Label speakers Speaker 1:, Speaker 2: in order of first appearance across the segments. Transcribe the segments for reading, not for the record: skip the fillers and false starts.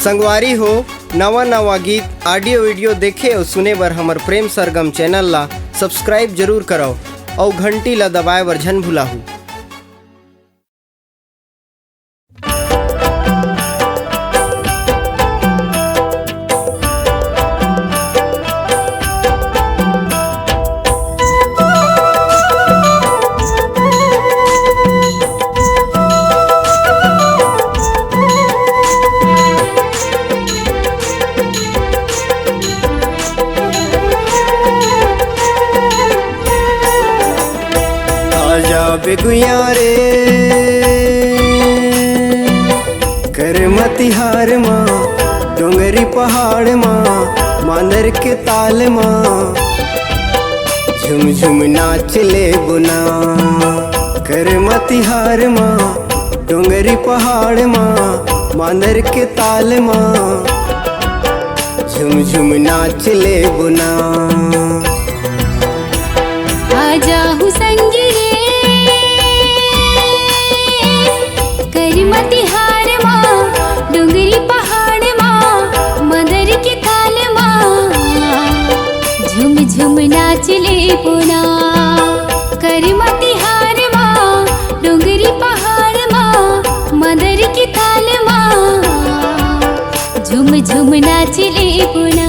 Speaker 1: संगवारी हो नवा नवा गीत ऑडियो वीडियो देखे और सुने बर हमर प्रेम सरगम चैनल ला सब्सक्राइब जरूर करो और घंटी ला दबाए बर झन भुलाहू। बेगुया रे कर मतिहार माँ डोंगरी पहाड़ माँ मांदर के ताल माँ झुम झुम नाच ले बुना। कर मतिहार माँ डोंगरी पहाड़ माँ मांदर के ताल माँ झुम झुम नाच ले बुना।
Speaker 2: आजा हूँ संगी मतिहार माँ डोंगरी पहाड़ माँ मदर के ताल माँ झुम झुम नाच ले पुना। कर मतिहार माँ डोंगरी पहाड़ माँ मदर के ताल माँ झुम झुम नाच ले पुना।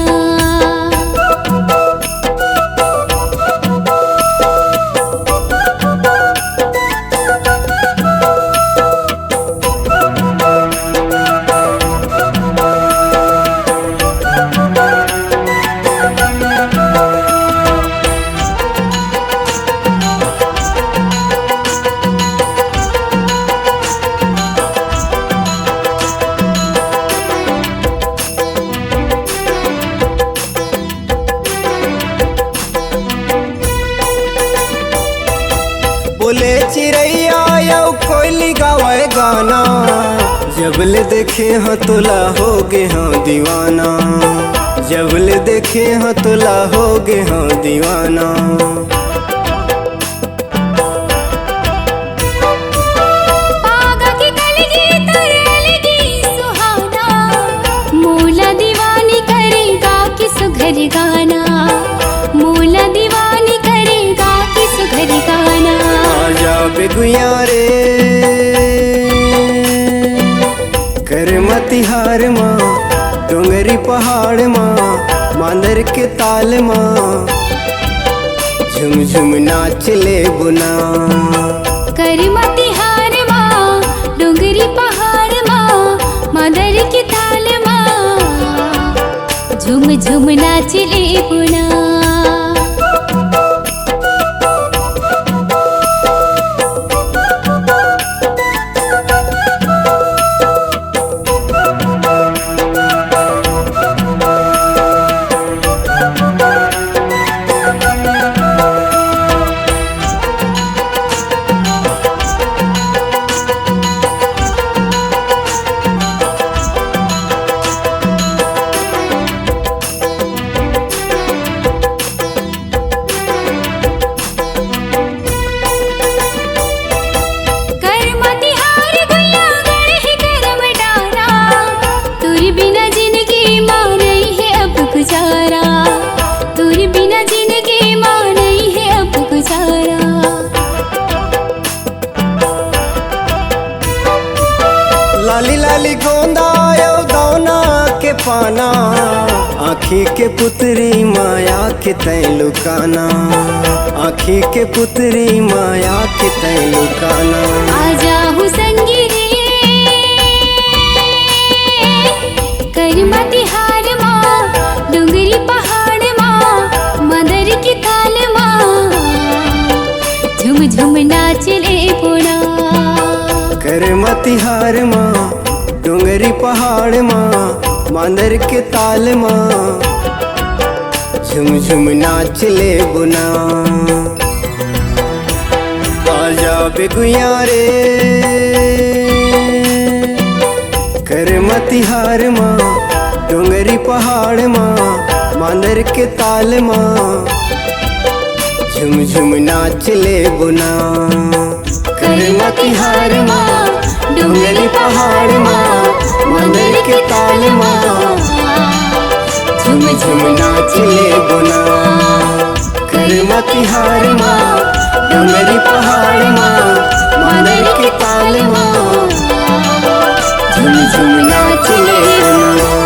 Speaker 1: बोले चिड़ैया यौ कोयली गावे गाना जबल देखे हाँ तोला हो गे हाँ दीवाना। जबल देखे हाँ तोला हो गे हाँ दीवाना।
Speaker 2: पागा की कलगी तरलगी सुहाना मोला दीवानी करेगा कि सुघर गाना। मोला दीवानी करेगा कि सुघर गाना।
Speaker 1: आजा बेगुया रे कर मतिहार माँ डोंगरी पहाड़ माँ मांदर के ताल माँ झुम झुम नाच ले बुना।
Speaker 2: कर मतिहार माँ डोंगरी पहाड़ माँ मांदर के ताल माँ झुम झुम नाच ले पुना।
Speaker 1: लाली लाली गोंदा यो दौना के पाना आँखी के पुतरी माया के तय लुकाना। आँखी के पुतरी माया के तय लुकाना।
Speaker 2: आजा हूँ संगी रे कर मतिहार माँ डोंगरी पहाड़ माँ मदर की ताल माँ झुम झुम नाच ले पुना।
Speaker 1: कर मतिहार माँ डोंगरी पहाड़ माँ मांदर के ताल माँ झुम झुम नाच ले बुना। आजा बेगुया रे कर मतिहार माँ डोंगरी पहाड़ माँ मांदर के ताल माँ झुम झुम नाच ले बुना। कर मतिहार माँ डोंगरी पहाड़ माँ मंदिर के ताल माँ नाच ले गुना करमा तिहार माँ डोंगरी पहाड़ माँ मदर के ताल माँ झुम झुम नाच ले गुना।